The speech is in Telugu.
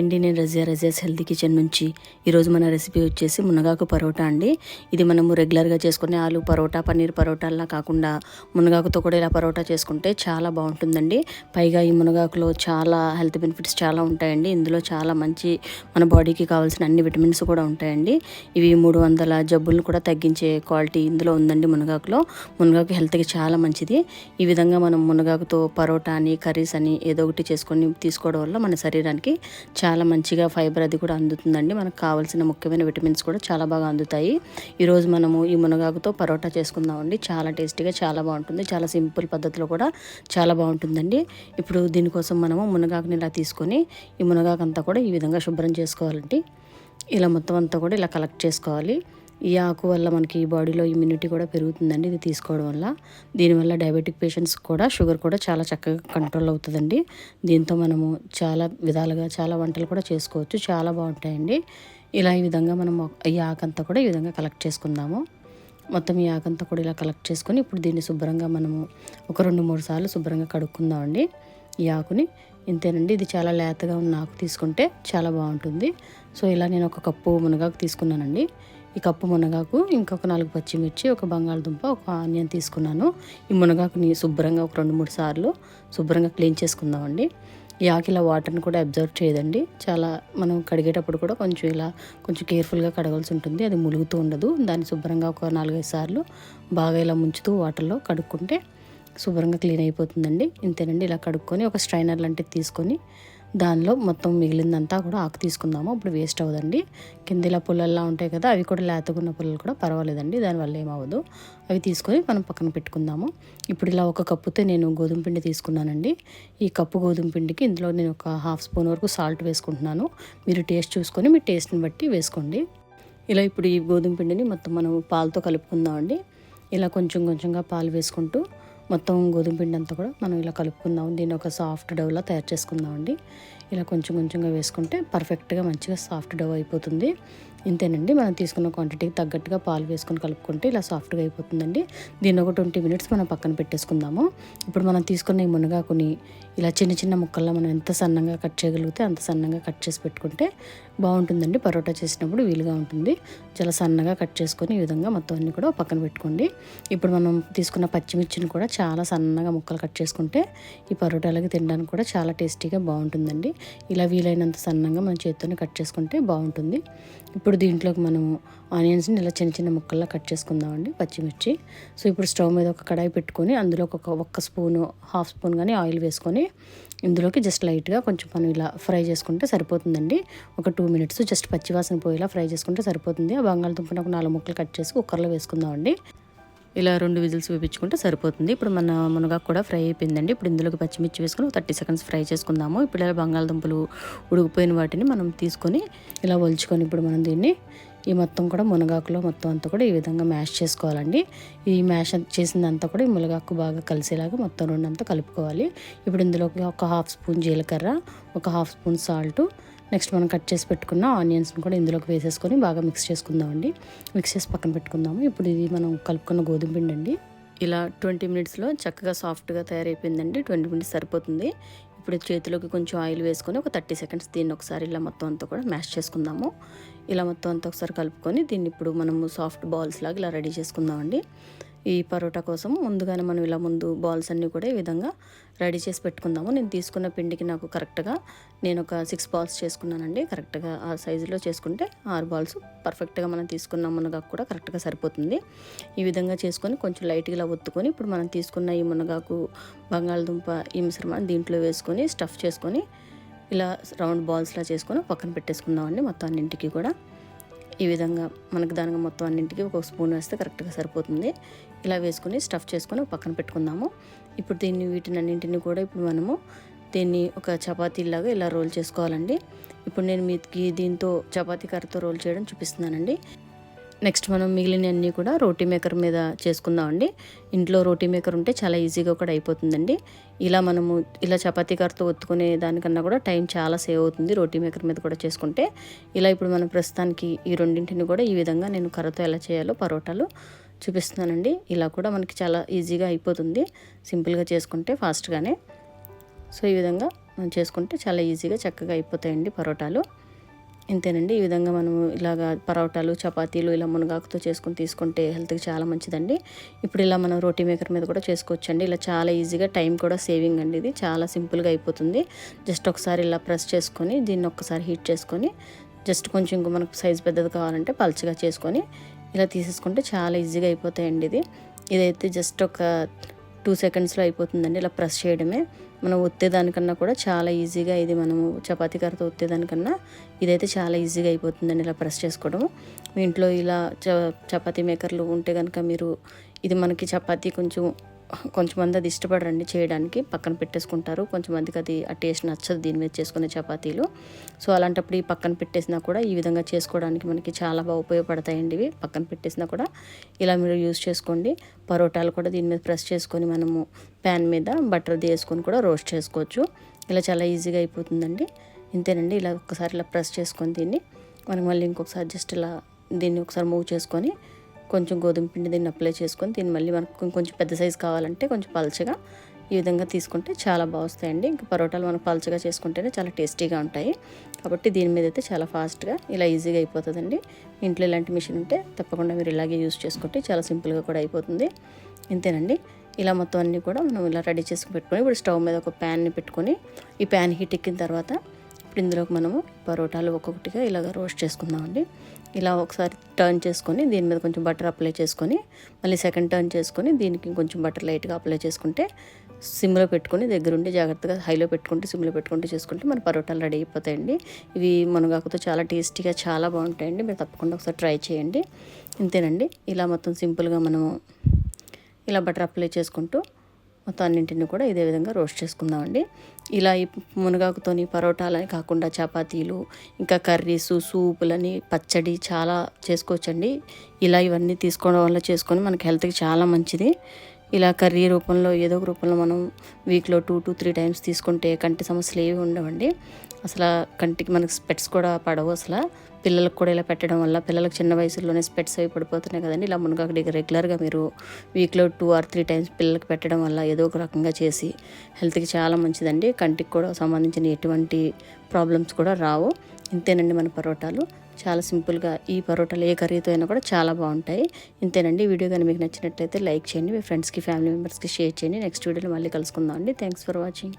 హాయ్ అండి, నేను రజియాస్ హెల్తీ కిచెన్ నుంచి. ఈరోజు మన రెసిపీ వచ్చేసి మునగాకు పరోటా అండి. ఇది మనము రెగ్యులర్గా చేసుకునే ఆలు పరోటా, పన్నీర్ పరోటాలా కాకుండా మునగాకుతో కూడా ఇలా పరోటా చేసుకుంటే చాలా బాగుంటుందండి. పైగా ఈ మునగాకులో చాలా హెల్త్ బెనిఫిట్స్ చాలా ఉంటాయండి. ఇందులో చాలా మంచి మన బాడీకి కావాల్సిన అన్ని విటమిన్స్ కూడా ఉంటాయండి. ఇవి 300 జబ్బులను కూడా తగ్గించే క్వాలిటీ ఇందులో ఉందండి మునగాకులో. మునగాకు హెల్త్కి చాలా మంచిది. ఈ విధంగా మనం మునగాకుతో పరోటా అని, కర్రీస్ అని ఏదో ఒకటి చేసుకొని తీసుకోవడం వల్ల మన శరీరానికి చాలా మంచిగా ఫైబర్ అది కూడా అందుతుందండి. మనకు కావాల్సిన ముఖ్యమైన విటమిన్స్ కూడా చాలా బాగా అందుతాయి. ఈరోజు మనము ఈ మునగాకుతో పరోటా చేసుకుందామండి. చాలా టేస్టీగా చాలా బాగుంటుంది. చాలా సింపుల్ పద్ధతిలో కూడా చాలా బాగుంటుందండి. ఇప్పుడు దీనికోసం మనము మునగాకుని ఇలా తీసుకొని ఈ మునగాకు అంతా కూడా ఈ విధంగా శుభ్రం చేసుకోవాలండి. ఇలా మొత్తం అంతా కూడా ఇలా కలెక్ట్ చేసుకోవాలి. ఈ ఆకు వల్ల మనకి బాడీలో ఇమ్యూనిటీ కూడా పెరుగుతుందండి ఇది తీసుకోవడం వల్ల. దీనివల్ల డయాబెటిక్ పేషెంట్స్ కూడా షుగర్ కూడా చాలా చక్కగా కంట్రోల్ అవుతుందండి. దీంతో మనము చాలా విధాలుగా చాలా వంటలు కూడా చేసుకోవచ్చు. చాలా బాగుంటాయండి. ఇలా ఈ విధంగా మనం ఈ ఆకంతా కూడా ఈ విధంగా కలెక్ట్ చేసుకుందాము. మొత్తం ఈ ఆకంతా కూడా ఇలా కలెక్ట్ చేసుకొని ఇప్పుడు దీన్ని శుభ్రంగా మనము ఒక 2-3 సార్లు శుభ్రంగా కడుక్కుందామండి ఈ ఆకుని. ఇంతేనండి. ఇది చాలా లేతగా ఉన్న ఆకు తీసుకుంటే చాలా బాగుంటుంది. సో ఇలా నేను ఒక కప్పు మునగాకు తీసుకున్నానండి. ఈ కప్పు మునగాకు, ఇంకొక 4 పచ్చిమిర్చి, ఒక బంగాళదుంప, ఒక ఆనియన్ తీసుకున్నాను. ఈ మునగాకుని శుభ్రంగా ఒక 2-3 సార్లు శుభ్రంగా క్లీన్ చేసుకుందామండి. ఈ ఆకు ఇలా వాటర్ని కూడా అబ్జర్వ్ చేయదండి. చాలా మనం కడిగేటప్పుడు కూడా కొంచెం కేర్ఫుల్గా కడగాల్సి ఉంటుంది. అది ములుగుతూ ఉండదు. దాన్ని శుభ్రంగా ఒక 4-5 సార్లు బాగా ఇలా ముంచుతూ వాటర్లో కడుక్కుంటే శుభ్రంగా క్లీన్ అయిపోతుందండి. ఇంతేనండి. ఇలా కడుక్కొని ఒక స్ట్రైనర్ లాంటిది తీసుకొని దానిలో మొత్తం మిగిలిందంతా కూడా ఆకు తీసుకుందాము. అప్పుడు వేస్ట్ అవ్వదండి. కింద ఇలా పుల్లల్లా ఉంటాయి కదా, అవి కూడా లేతగున్న పుల్లలు కూడా పర్వాలేదండి, దానివల్ల ఏమవ్వదు. అవి తీసుకొని మనం పక్కన పెట్టుకుందాము. ఇప్పుడు ఇలా ఒక కప్పుతో నేను గోధుమ పిండి తీసుకున్నానండి. ఈ కప్పు గోధుమ పిండికి ఇందులో నేను ఒక 1/2 స్పూన్ వరకు సాల్ట్ వేసుకుంటున్నాను. మీరు టేస్ట్ చూసుకొని మీ టేస్ట్ని బట్టి వేసుకోండి. ఇలా ఇప్పుడు ఈ గోధుమ పిండిని మొత్తం మనం పాలతో కలుపుకుందామండి. ఇలా కొంచెంగా పాలు వేసుకుంటూ మొత్తం గోధుమ పిండి అంతా కూడా మనం ఇలా కలుపుకుందాం. దీన్ని ఒక సాఫ్ట్ డవ్లా తయారు చేసుకుందామండి. ఇలా కొంచెంగా వేసుకుంటే పర్ఫెక్ట్గా మంచిగా సాఫ్ట్ డవ్ అయిపోతుంది. ఇంతేనండి. మనం తీసుకున్న క్వాంటిటీకి తగ్గట్టుగా పాలు వేసుకొని కలుపుకుంటే ఇలా సాఫ్ట్గా అయిపోతుందండి. దీన్ని ఒక 20 మినిట్స్ మనం పక్కన పెట్టేసుకుందాము. ఇప్పుడు మనం తీసుకున్న ఈ మునగాకుని ఇలా చిన్న ముక్కల్లో మనం ఎంత సన్నంగా కట్ చేయగలిగితే అంత సన్నంగా కట్ చేసి పెట్టుకుంటే బాగుంటుందండి. పరోటా చేసినప్పుడు వీలుగా ఉంటుంది. చాలా సన్నగా కట్ చేసుకొని ఈ విధంగా మొత్తం అన్ని కూడా పక్కన పెట్టుకోండి. ఇప్పుడు మనం తీసుకున్న పచ్చిమిర్చిని కూడా చాలా సన్నగా ముక్కలు కట్ చేసుకుంటే ఈ పరోటాలకి తినడానికి కూడా చాలా టేస్టీగా బాగుంటుందండి. ఇలా వీలైనంత సన్నంగా మన చేతితోనే కట్ చేసుకుంటే బాగుంటుంది. ఇప్పుడు దీంట్లోకి మనము ఆనియన్స్ని ఇలా చిన్న ముక్కల్లో కట్ చేసుకుందామండి, పచ్చిమిర్చి. సో ఇప్పుడు స్టవ్ మీద ఒక కడాయి పెట్టుకొని అందులో ఒక స్పూను, 1/2 స్పూన్ కానీ ఆయిల్ వేసుకొని ఇందులోకి జస్ట్ లైట్గా కొంచెం మనం ఇలా ఫ్రై చేసుకుంటే సరిపోతుందండి. ఒక 2 మినిట్స్ జస్ట్ పచ్చివాసన పోయేలా ఫ్రై చేసుకుంటే సరిపోతుంది. ఆ బంగాళదుంపని ఒక 4 ముక్కలు కట్ చేసి కుక్కర్లో వేసుకుందామండి. ఇలా 2 విజిల్స్ వేపించుకుంటే సరిపోతుంది. ఇప్పుడు మన మునగాకు కూడా ఫ్రై అయిపోయిందండి. ఇప్పుడు ఇందులోకి పచ్చిమిర్చి వేసుకొని 30 సెకండ్స్ ఫ్రై చేసుకుందాము. ఇప్పుడు ఇలా బంగాళదుంపలు ఉడికిపోయిన వాటిని మనం తీసుకొని ఇలా ఒలుచుకొని ఇప్పుడు మనం దీన్ని ఈ మొత్తం కూడా మునగాకులో మొత్తం అంతా కూడా ఈ విధంగా మ్యాష్ చేసుకోవాలండి. ఈ మ్యాష్ చేసిందంతా కూడా ఈ మునగాకు బాగా కలిసేలాగా మొత్తం రెండంతా కలుపుకోవాలి. ఇప్పుడు ఇందులోకి ఒక 1/2 స్పూన్ జీలకర్ర, ఒక 1/2 స్పూన్ సాల్ట్, నెక్స్ట్ మనం కట్ చేసి పెట్టుకున్న ఆనియన్స్ని కూడా ఇందులోకి వేసేసుకొని బాగా మిక్స్ చేసుకుందామండి. మిక్స్ చేసి పక్కన పెట్టుకుందాము. ఇప్పుడు ఇది మనం కలుపుకున్న గోధుమ పిండి అండి. ఇలా 20 మినిట్స్లో చక్కగా సాఫ్ట్గా తయారైపోయిందండి. 20 మినిట్స్ సరిపోతుంది. ఇప్పుడు చేతిలోకి కొంచెం ఆయిల్ వేసుకొని ఒక 30 సెకండ్స్ దీన్ని ఒకసారి ఇలా మొత్తం అంతా కూడా మ్యాష్ చేసుకుందాము. ఇలా మొత్తం అంతా ఒకసారి కలుపుకొని దీన్ని ఇప్పుడు మనము సాఫ్ట్ బాల్స్ లాగా ఇలా రెడీ చేసుకుందామండి. ఈ పరోటా కోసం ముందుగానే మనం ఇలా ముందు బాల్స్ అన్నీ కూడా ఈ విధంగా రెడీ చేసి పెట్టుకుందాము. నేను తీసుకున్న పిండికి నాకు కరెక్ట్గా నేను ఒక 6 బాల్స్ చేసుకున్నానండి. కరెక్ట్గా ఆ సైజులో చేసుకుంటే 6 బాల్స్ పర్ఫెక్ట్గా మనం తీసుకున్న మునగాకు కూడా కరెక్ట్గా సరిపోతుంది. ఈ విధంగా చేసుకొని కొంచెం లైట్గా ఇలా ఒత్తుకొని ఇప్పుడు మనం తీసుకున్న ఈ మునగాకు, బంగాళదుంప ఈ మిశ్రమాన్ని దీంట్లో వేసుకొని స్టఫ్ చేసుకొని ఇలా రౌండ్ బాల్స్లా చేసుకొని పక్కన పెట్టేసుకుందామండి. మొత్తం అన్నింటికి కూడా ఈ విధంగా మనకు దానికి మొత్తం అన్నింటికి ఒక స్పూన్ వేస్తే కరెక్ట్గా సరిపోతుంది. ఇలా వేసుకొని స్టఫ్ చేసుకొని పక్కన పెట్టుకుందాము. ఇప్పుడు వీటిని అన్నింటినీ కూడా ఇప్పుడు మనము దీన్ని ఒక చపాతీలాగా ఇలా రోల్ చేసుకోవాలండి. ఇప్పుడు నేను మీకు దీంతో చపాతీ కర్రతో రోల్ చేయడం చూపిస్తున్నానండి. నెక్స్ట్ మనం మిగిలినవన్నీ కూడా రోటీ మేకర్ మీద చేసుకుందామండి. ఇంట్లో రోటీ మేకర్ ఉంటే చాలా ఈజీగా కూడా అయిపోతుందండి. ఇలా మనము ఇలా చపాతీ కర్రతో ఒత్తుకునే దానికన్నా కూడా టైం చాలా సేవ్ అవుతుంది రోటీ మేకర్ మీద కూడా చేసుకుంటే. ఇలా ఇప్పుడు మనం ప్రస్తుతానికి ఈ రెండింటిని కూడా ఈ విధంగా నేను కర్రతో ఎలా చేయాలో పరోటాలు చూపిస్తున్నానండి. ఇలా కూడా మనకి చాలా ఈజీగా అయిపోతుంది సింపుల్గా చేసుకుంటే ఫాస్ట్గానే. సో ఈ విధంగా మనం చేసుకుంటే చాలా ఈజీగా చక్కగా అయిపోతాయండి పరోటాలు. ఇంతేనండి. ఈ విధంగా మనము ఇలాగా పరోటాలు, చపాతీలు ఇలా మునగాకుతో చేసుకొని తీసుకుంటే హెల్త్‌కి చాలా మంచిదండి. ఇప్పుడు ఇలా మనం రోటీ మేకర్ మీద కూడా చేసుకోవచ్చండి. ఇలా చాలా ఈజీగా టైం కూడా సేవింగ్ అండి ఇది. చాలా సింపుల్‌గా అయిపోతుంది. జస్ట్ ఒకసారి ఇలా ప్రెస్ చేసుకొని దీన్ని ఒక్కసారి హీట్ చేసుకొని జస్ట్ కొంచెం ఇంక మనకు సైజ్ పెద్దది కావాలంటే పల్చగా చేసుకొని ఇలా తీసేసుకుంటే చాలా ఈజీగా అయిపోతాయండి ఇది. ఇదైతే జస్ట్ ఒక 2 సెకండ్స్లో అయిపోతుందండి. ఇలా ప్రెస్ చేయడమే. మనం ఒత్తేదానికన్నా కూడా చాలా ఈజీగా ఇది మనము చపాతీ కర్రతో ఒత్తేదానికన్నా ఇదైతే చాలా ఈజీగా అయిపోతుందండి ఇలా ప్రెస్ చేసుకోవడము. మీ ఇంట్లో ఇలా చపాతీ మేకర్లు ఉంటే కనుక మీరు ఇది మనకి చపాతీ కొంచెంమంది అది ఇష్టపడరండి చేయడానికి, పక్కన పెట్టేసుకుంటారు. కొంచెంమందికి అది ఆ టేస్ట్ నచ్చదు దీని మీద చేసుకునే చపాతీలు. సో అలాంటప్పుడు ఈ పక్కన పెట్టేసినా కూడా ఈ విధంగా చేసుకోవడానికి మనకి చాలా బాగా ఉపయోగపడతాయండి ఇవి. పక్కన పెట్టేసినా కూడా ఇలా మీరు యూజ్ చేసుకోండి. పరోటాలు కూడా దీని మీద ప్రెస్ చేసుకొని మనము ప్యాన్ మీద బటర్ వేసుకొని కూడా రోస్ట్ చేసుకోవచ్చు. ఇలా చాలా ఈజీగా అయిపోతుందండి. ఇంతేనండి. ఇలా ఒక్కసారి ఇలా ప్రెస్ చేసుకొని దీన్ని మనం మళ్ళీ ఇంకొకసారి జస్ట్ ఇలా దీన్ని ఒకసారి మూవ్ చేసుకొని కొంచెం గోధుమ పిండి దీన్ని అప్లై చేసుకొని దీన్ని మళ్ళీ మనకు కొంచెం పెద్ద సైజు కావాలంటే కొంచెం పలచగా ఈ విధంగా తీసుకుంటే చాలా బాగా వస్తాయండి. ఇంకా పరోటాలు మనం పలచగా చేసుకుంటేనే చాలా టేస్టీగా ఉంటాయి. కాబట్టి దీని మీద అయితే చాలా ఫాస్ట్గా ఇలా ఈజీగా అయిపోతుందండి. ఇంట్లో ఇలాంటి మిషన్ ఉంటే తప్పకుండా మీరు ఇలాగే యూజ్ చేసుకుంటే చాలా సింపుల్గా కూడా అయిపోతుంది. ఇంతేనండి. ఇలా మొత్తం అన్నీ కూడా మనం ఇలా రెడీ చేసుకుని పెట్టుకొని ఇప్పుడు స్టవ్ మీద ఒక ప్యాన్ని పెట్టుకొని ఈ ప్యాన్ హీట్ ఎక్కిన తర్వాత ఇప్పుడు ఇందులోకి మనము పరోటాలు ఒక్కొక్కటిగా ఇలాగ రోస్ట్ చేసుకుందామండి. ఇలా ఒకసారి టర్న్ చేసుకొని దీని మీద కొంచెం బటర్ అప్లై చేసుకొని మళ్ళీ సెకండ్ టర్న్ చేసుకొని దీనికి కొంచెం బటర్ లైట్గా అప్లై చేసుకుంటే సిమ్లో పెట్టుకొని దగ్గరుండి జాగ్రత్తగా హైలో పెట్టుకుంటే సిమ్లో పెట్టుకుంటే చేసుకుంటే మన పరోటాలు రెడీ అయిపోతాయండి. ఇవి మునగాకుతో చాలా టేస్టీగా చాలా బాగుంటాయండి. మీరు తప్పకుండా ఒకసారి ట్రై చేయండి. ఇంతేనండి. ఇలా మొత్తం సింపుల్గా మనము ఇలా బటర్ అప్లై చేసుకుంటూ మొత్తం అన్నింటిని కూడా ఇదే విధంగా రోస్ట్ చేసుకుందామండి. ఇలా ఈ మునగాకుతోని పరోటాలని కాకుండా చపాతీలు, ఇంకా కర్రీసు, సూపులని, పచ్చడి చాలా చేసుకోవచ్చండి. ఇలా ఇవన్నీ తీసుకోవడం వల్ల చేసుకొని మనకి హెల్త్కి చాలా మంచిది. ఇలా కర్రీ రూపంలో ఏదో ఒక రూపంలో మనం వీక్లో 2 to 3 టైమ్స్ తీసుకుంటే కంటి సమస్యలు ఏవి ఉండవండి. అసలు కంటికి మనకి స్పెట్స్ కూడా పడవు. అసలు పిల్లలకు కూడా ఇలా పెట్టడం వల్ల పిల్లలకు చిన్న వయసులోనే స్పెట్స్ అవి పడిపోతున్నాయి కదండి. ఇలా మునగాకు రెగ్యులర్గా మీరు వీక్లో 2 or 3 టైమ్స్ పిల్లలకి పెట్టడం వల్ల ఏదో ఒక రకంగా చేసి హెల్త్కి చాలా మంచిదండి. కంటికి కూడా సంబంధించిన ఎటువంటి ప్రాబ్లమ్స్ కూడా రావు. ఇంతేనండి మన పరోటాలు. చాలా సింపుల్గా ఈ పరోటాలు ఏ కర్రీతో అయినా కూడా చాలా బాగుంటాయి. ఇంతేనండి. వీడియో కానీ మీకు నచ్చినట్లయితే లైక్ చేయండి. మీ ఫ్రెండ్స్కి, ఫ్యామిలీ మెంబర్స్కి షేర్ చేయండి. నెక్స్ట్ వీడియోలో మళ్ళీ కలుసుకుందాం అండి. Thanks for watching.